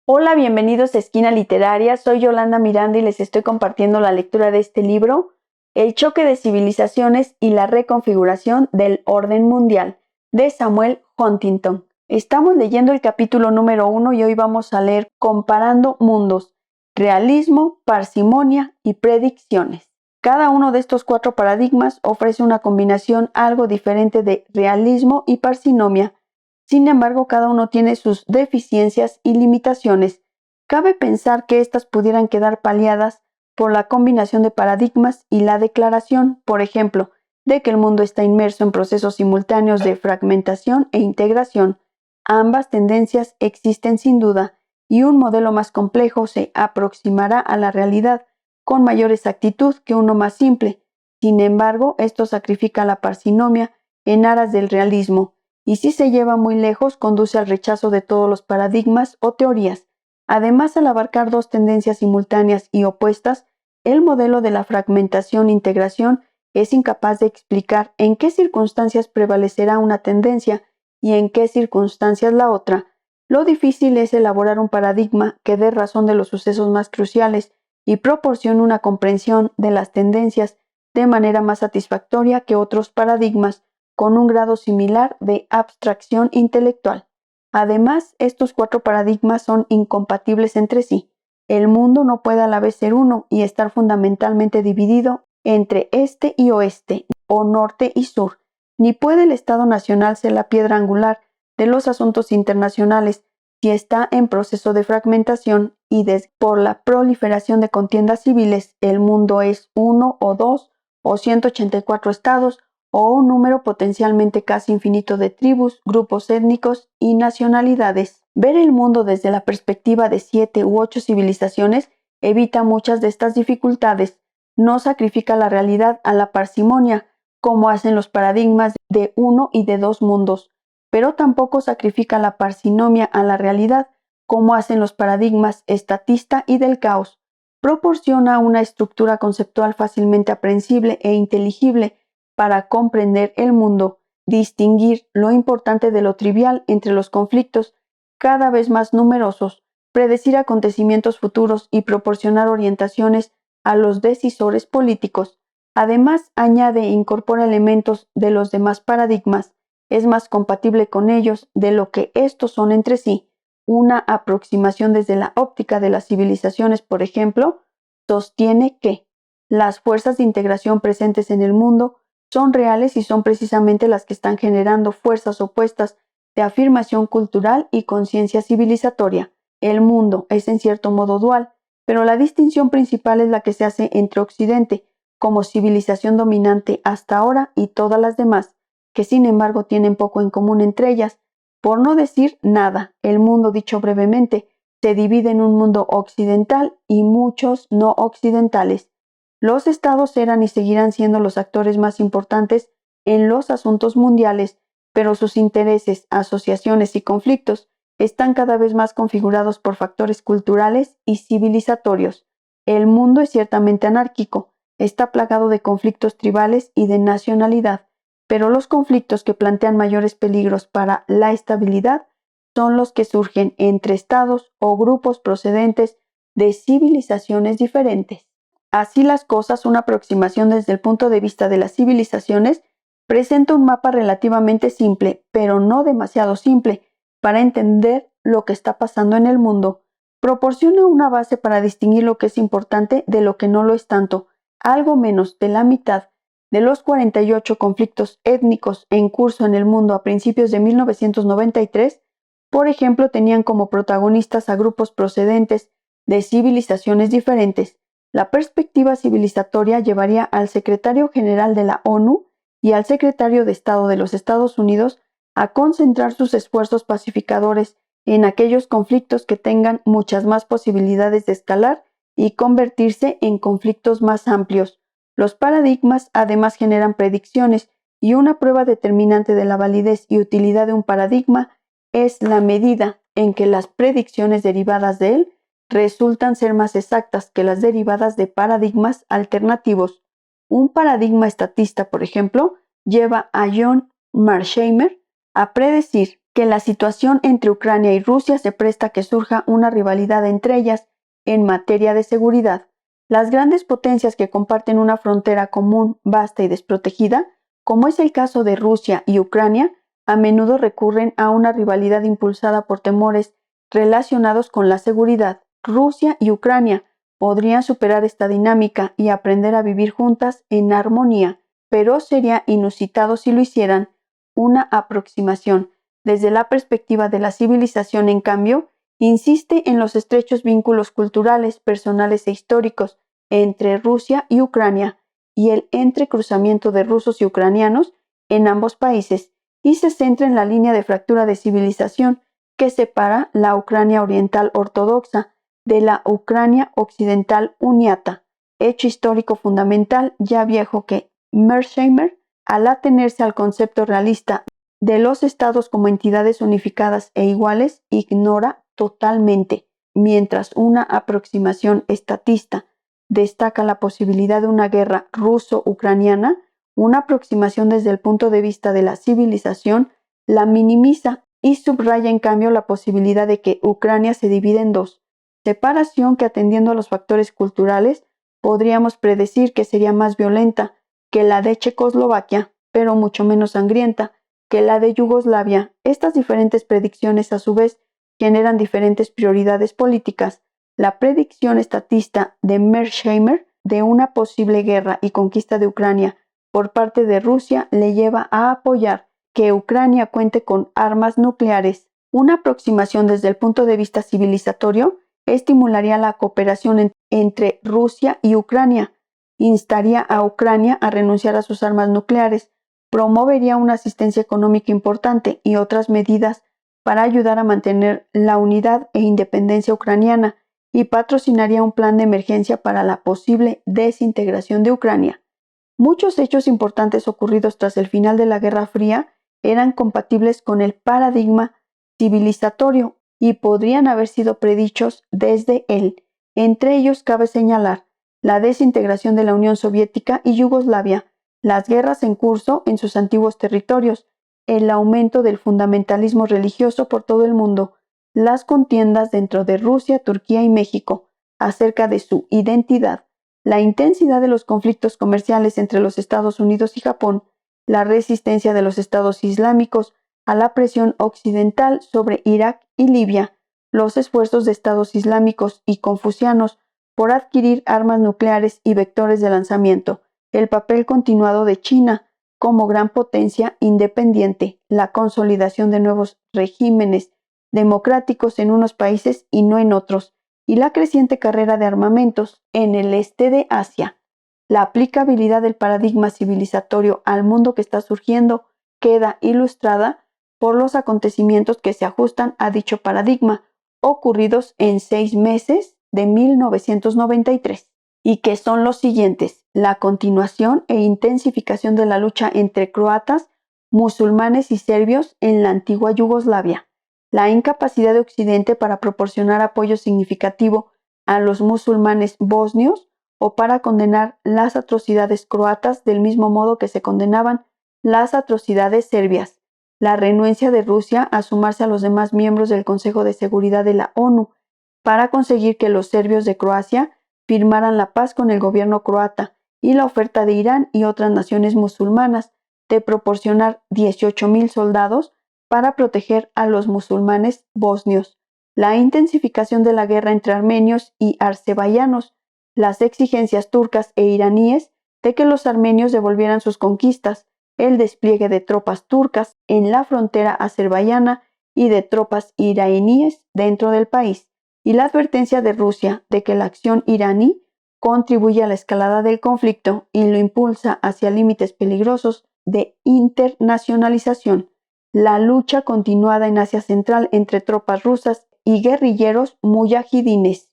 Hola, bienvenidos a Esquina Literaria. Soy Yolanda Miranda y les estoy compartiendo la lectura de este libro, El choque de civilizaciones y la reconfiguración del orden mundial, de Samuel Huntington. Estamos leyendo el capítulo número 1 y hoy vamos a leer Comparando mundos, realismo, parsimonia y predicciones. Cada uno de estos 4 paradigmas ofrece una combinación algo diferente de realismo y parsimonia. Sin embargo, cada uno tiene sus deficiencias y limitaciones. Cabe pensar que éstas pudieran quedar paliadas por la combinación de paradigmas y la declaración, por ejemplo, de que el mundo está inmerso en procesos simultáneos de fragmentación e integración. Ambas tendencias existen sin duda, y un modelo más complejo se aproximará a la realidad con mayor exactitud que uno más simple. Sin embargo, esto sacrifica la parsinomia en aras del realismo, y si se lleva muy lejos conduce al rechazo de todos los paradigmas o teorías. Además, al abarcar 2 tendencias simultáneas y opuestas, el modelo de la fragmentación-integración es incapaz de explicar en qué circunstancias prevalecerá una tendencia y en qué circunstancias la otra. Lo difícil es elaborar un paradigma que dé razón de los sucesos más cruciales y proporcione una comprensión de las tendencias de manera más satisfactoria que otros paradigmas con un grado similar de abstracción intelectual. Además, estos 4 paradigmas son incompatibles entre sí. El mundo no puede a la vez ser uno y estar fundamentalmente dividido entre este y oeste, o norte y sur, ni puede el Estado nacional ser la piedra angular de los asuntos internacionales si está en proceso de fragmentación y por la proliferación de contiendas civiles, el mundo es 1 o 2 o 184 estados, o un número potencialmente casi infinito de tribus, grupos étnicos y nacionalidades. Ver el mundo desde la perspectiva de 7 u 8 civilizaciones evita muchas de estas dificultades. No sacrifica la realidad a la parsimonia, como hacen los paradigmas de 1 y de 2 mundos, pero tampoco sacrifica la parsinomia a la realidad, como hacen los paradigmas estatista y del caos. Proporciona una estructura conceptual fácilmente aprehensible e inteligible para comprender el mundo, distinguir lo importante de lo trivial entre los conflictos cada vez más numerosos, predecir acontecimientos futuros y proporcionar orientaciones a los decisores políticos. Además, añade e incorpora elementos de los demás paradigmas, es más compatible con ellos de lo que estos son entre sí. Una aproximación desde la óptica de las civilizaciones, por ejemplo, sostiene que las fuerzas de integración presentes en el mundo son reales y son precisamente las que están generando fuerzas opuestas de afirmación cultural y conciencia civilizatoria. El mundo es en cierto modo dual, pero la distinción principal es la que se hace entre Occidente, como civilización dominante hasta ahora, y todas las demás, que sin embargo tienen poco en común entre ellas, por no decir nada. El mundo, dicho brevemente, se divide en un mundo occidental y muchos no occidentales. Los estados eran y seguirán siendo los actores más importantes en los asuntos mundiales, pero sus intereses, asociaciones y conflictos están cada vez más configurados por factores culturales y civilizatorios. El mundo es ciertamente anárquico, está plagado de conflictos tribales y de nacionalidad, pero los conflictos que plantean mayores peligros para la estabilidad son los que surgen entre estados o grupos procedentes de civilizaciones diferentes. Así las cosas, una aproximación desde el punto de vista de las civilizaciones presenta un mapa relativamente simple, pero no demasiado simple, para entender lo que está pasando en el mundo. Proporciona una base para distinguir lo que es importante de lo que no lo es tanto. Algo menos de la mitad de los 48 conflictos étnicos en curso en el mundo a principios de 1993, por ejemplo, tenían como protagonistas a grupos procedentes de civilizaciones diferentes. La perspectiva civilizatoria llevaría al secretario general de la ONU y al secretario de Estado de los Estados Unidos a concentrar sus esfuerzos pacificadores en aquellos conflictos que tengan muchas más posibilidades de escalar y convertirse en conflictos más amplios. Los paradigmas además generan predicciones, y una prueba determinante de la validez y utilidad de un paradigma es la medida en que las predicciones derivadas de él resultan ser más exactas que las derivadas de paradigmas alternativos. Un paradigma estatista, por ejemplo, lleva a John Mearsheimer a predecir que la situación entre Ucrania y Rusia se presta a que surja una rivalidad entre ellas en materia de seguridad. Las grandes potencias que comparten una frontera común, vasta y desprotegida, como es el caso de Rusia y Ucrania, a menudo recurren a una rivalidad impulsada por temores relacionados con la seguridad. Rusia y Ucrania podrían superar esta dinámica y aprender a vivir juntas en armonía, pero sería inusitado si lo hicieran. Una aproximación desde la perspectiva de la civilización, en cambio, insiste en los estrechos vínculos culturales, personales e históricos entre Rusia y Ucrania y el entrecruzamiento de rusos y ucranianos en ambos países, y se centra en la línea de fractura de civilización que separa la Ucrania oriental ortodoxa de la Ucrania occidental uniata, hecho histórico fundamental ya viejo que Mearsheimer, al atenerse al concepto realista de los estados como entidades unificadas e iguales, ignora totalmente, mientras una aproximación estatista destaca la posibilidad de una guerra ruso-ucraniana. Una aproximación desde el punto de vista de la civilización la minimiza y subraya en cambio la posibilidad de que Ucrania se divida en dos, separación que, atendiendo a los factores culturales, podríamos predecir que sería más violenta que la de Checoslovaquia, pero mucho menos sangrienta que la de Yugoslavia. Estas diferentes predicciones, a su vez, generan diferentes prioridades políticas. La predicción estatista de Mearsheimer de una posible guerra y conquista de Ucrania por parte de Rusia le lleva a apoyar que Ucrania cuente con armas nucleares. Una aproximación desde el punto de vista civilizatorio estimularía la cooperación entre Rusia y Ucrania, instaría a Ucrania a renunciar a sus armas nucleares, promovería una asistencia económica importante y otras medidas para ayudar a mantener la unidad e independencia ucraniana, y patrocinaría un plan de emergencia para la posible desintegración de Ucrania. Muchos hechos importantes ocurridos tras el final de la Guerra Fría eran compatibles con el paradigma civilizatorio y podrían haber sido predichos desde él. Entre ellos cabe señalar la desintegración de la Unión Soviética y Yugoslavia, las guerras en curso en sus antiguos territorios, el aumento del fundamentalismo religioso por todo el mundo, las contiendas dentro de Rusia, Turquía y México acerca de su identidad, la intensidad de los conflictos comerciales entre los Estados Unidos y Japón, la resistencia de los estados islámicos a la presión occidental sobre Irak y Libia, los esfuerzos de estados islámicos y confucianos por adquirir armas nucleares y vectores de lanzamiento, el papel continuado de China como gran potencia independiente, la consolidación de nuevos regímenes democráticos en unos países y no en otros, y la creciente carrera de armamentos en el este de Asia. La aplicabilidad del paradigma civilizatorio al mundo que está surgiendo queda ilustrada por los acontecimientos que se ajustan a dicho paradigma, ocurridos en 6 meses de 1993, y que son los siguientes: la continuación e intensificación de la lucha entre croatas, musulmanes y serbios en la antigua Yugoslavia, la incapacidad de Occidente para proporcionar apoyo significativo a los musulmanes bosnios o para condenar las atrocidades croatas del mismo modo que se condenaban las atrocidades serbias, la renuencia de Rusia a sumarse a los demás miembros del Consejo de Seguridad de la ONU para conseguir que los serbios de Croacia firmaran la paz con el gobierno croata, y la oferta de Irán y otras naciones musulmanas de proporcionar 18,000 soldados para proteger a los musulmanes bosnios, la intensificación de la guerra entre armenios y azerbaiyanos, las exigencias turcas e iraníes de que los armenios devolvieran sus conquistas, el despliegue de tropas turcas en la frontera azerbaiyana y de tropas iraníes dentro del país, y la advertencia de Rusia de que la acción iraní contribuye a la escalada del conflicto y lo impulsa hacia límites peligrosos de internacionalización, la lucha continuada en Asia Central entre tropas rusas y guerrilleros muyahidines,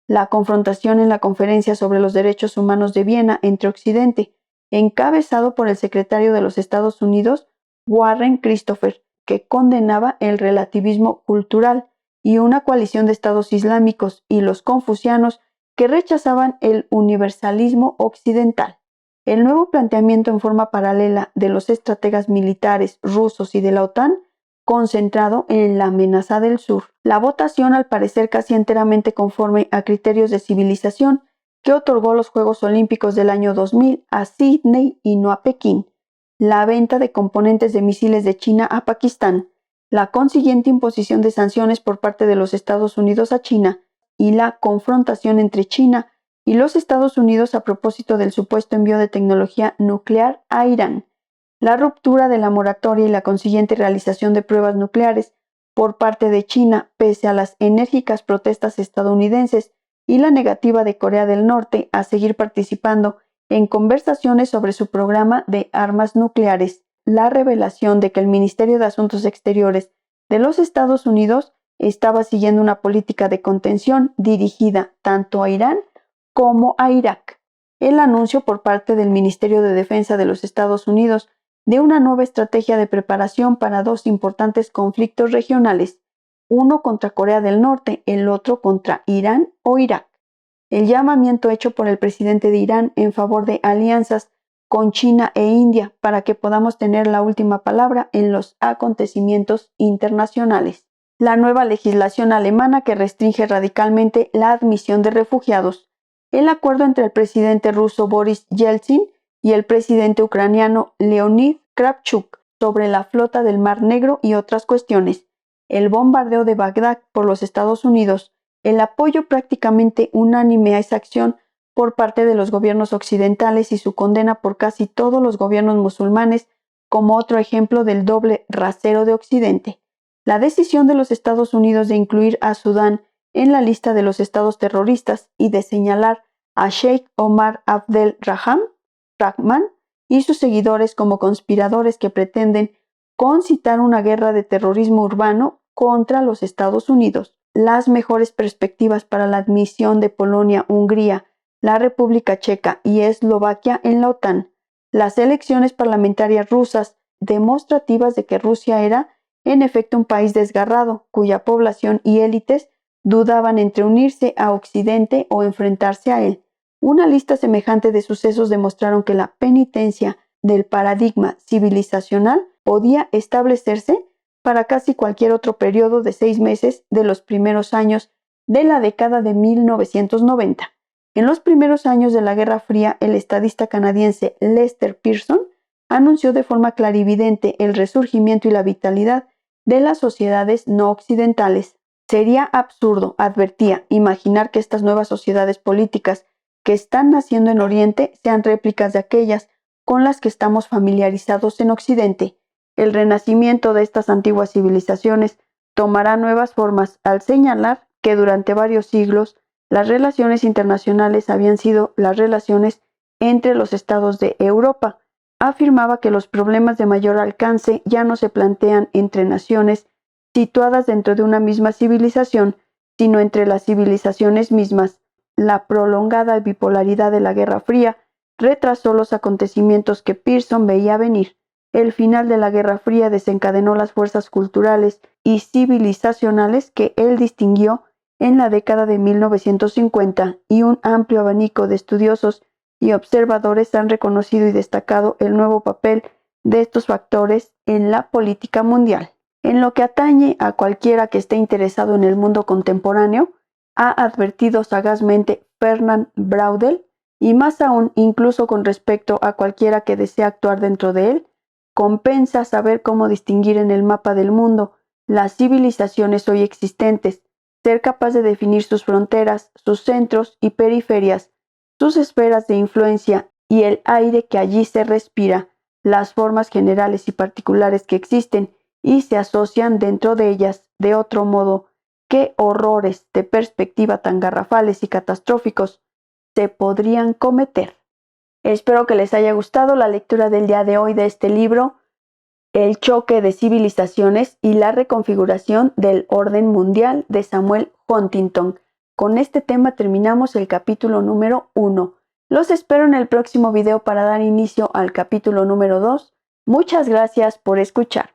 la confrontación en la Conferencia sobre los Derechos Humanos de Viena entre Occidente, encabezado por el secretario de los Estados Unidos, Warren Christopher, que condenaba el relativismo cultural, y una coalición de estados islámicos y los confucianos que rechazaban el universalismo occidental. El nuevo planteamiento en forma paralela de los estrategas militares rusos y de la OTAN concentrado en la amenaza del sur. La votación, al parecer casi enteramente conforme a criterios de civilización, que otorgó los Juegos Olímpicos del año 2000 a Sydney y no a Pekín, la venta de componentes de misiles de China a Pakistán, la consiguiente imposición de sanciones por parte de los Estados Unidos a China y la confrontación entre China y los Estados Unidos a propósito del supuesto envío de tecnología nuclear a Irán, la ruptura de la moratoria y la consiguiente realización de pruebas nucleares por parte de China pese a las enérgicas protestas estadounidenses y la negativa de Corea del Norte a seguir participando en conversaciones sobre su programa de armas nucleares, la revelación de que el Ministerio de Asuntos Exteriores de los Estados Unidos estaba siguiendo una política de contención dirigida tanto a Irán como a Irak, el anuncio por parte del Ministerio de Defensa de los Estados Unidos de una nueva estrategia de preparación para dos importantes conflictos regionales, uno contra Corea del Norte, el otro contra Irán o Irak. El llamamiento hecho por el presidente de Irán en favor de alianzas con China e India para que podamos tener la última palabra en los acontecimientos internacionales. La nueva legislación alemana que restringe radicalmente la admisión de refugiados. El acuerdo entre el presidente ruso Boris Yeltsin y el presidente ucraniano Leonid Kravchuk sobre la flota del Mar Negro y otras cuestiones. El bombardeo de Bagdad por los Estados Unidos. El apoyo prácticamente unánime a esa acción por parte de los gobiernos occidentales y su condena por casi todos los gobiernos musulmanes como otro ejemplo del doble rasero de Occidente. La decisión de los Estados Unidos de incluir a Sudán en la lista de los estados terroristas y de señalar a Sheikh Omar Abdel Rahman y sus seguidores como conspiradores que pretenden concitar una guerra de terrorismo urbano contra los Estados Unidos. Las mejores perspectivas para la admisión de Polonia, Hungría, la República Checa y Eslovaquia en la OTAN. Las elecciones parlamentarias rusas demostrativas de que Rusia era, en efecto, un país desgarrado, cuya población y élites dudaban entre unirse a Occidente o enfrentarse a él. Una lista semejante de sucesos demostraron que la penitencia del paradigma civilizacional podía establecerse para casi cualquier otro periodo de 6 meses de los primeros años de la década de 1990. En los primeros años de la Guerra Fría, el estadista canadiense Lester Pearson anunció de forma clarividente el resurgimiento y la vitalidad de las sociedades no occidentales. Sería absurdo, advertía, imaginar que estas nuevas sociedades políticas que están naciendo en Oriente sean réplicas de aquellas con las que estamos familiarizados en Occidente. El renacimiento de estas antiguas civilizaciones tomará nuevas formas al señalar que durante varios siglos las relaciones internacionales habían sido las relaciones entre los estados de Europa. Afirmaba que los problemas de mayor alcance ya no se plantean entre naciones situadas dentro de una misma civilización, sino entre las civilizaciones mismas. La prolongada bipolaridad de la Guerra Fría retrasó los acontecimientos que Pearson veía venir. El final de la Guerra Fría desencadenó las fuerzas culturales y civilizacionales que él distinguió en la década de 1950 y un amplio abanico de estudiosos y observadores han reconocido y destacado el nuevo papel de estos factores en la política mundial. En lo que atañe a cualquiera que esté interesado en el mundo contemporáneo, ha advertido sagazmente Fernand Braudel, y más aún incluso con respecto a cualquiera que desea actuar dentro de él, compensa saber cómo distinguir en el mapa del mundo las civilizaciones hoy existentes, ser capaz de definir sus fronteras, sus centros y periferias, sus esferas de influencia y el aire que allí se respira, las formas generales y particulares que existen y se asocian dentro de ellas. De otro modo, ¿qué horrores de perspectiva tan garrafales y catastróficos se podrían cometer? Espero que les haya gustado la lectura del día de hoy de este libro, El choque de civilizaciones y la reconfiguración del orden mundial, de Samuel Huntington. Con este tema terminamos el capítulo número 1. Los espero en el próximo video para dar inicio al capítulo número 2. Muchas gracias por escuchar.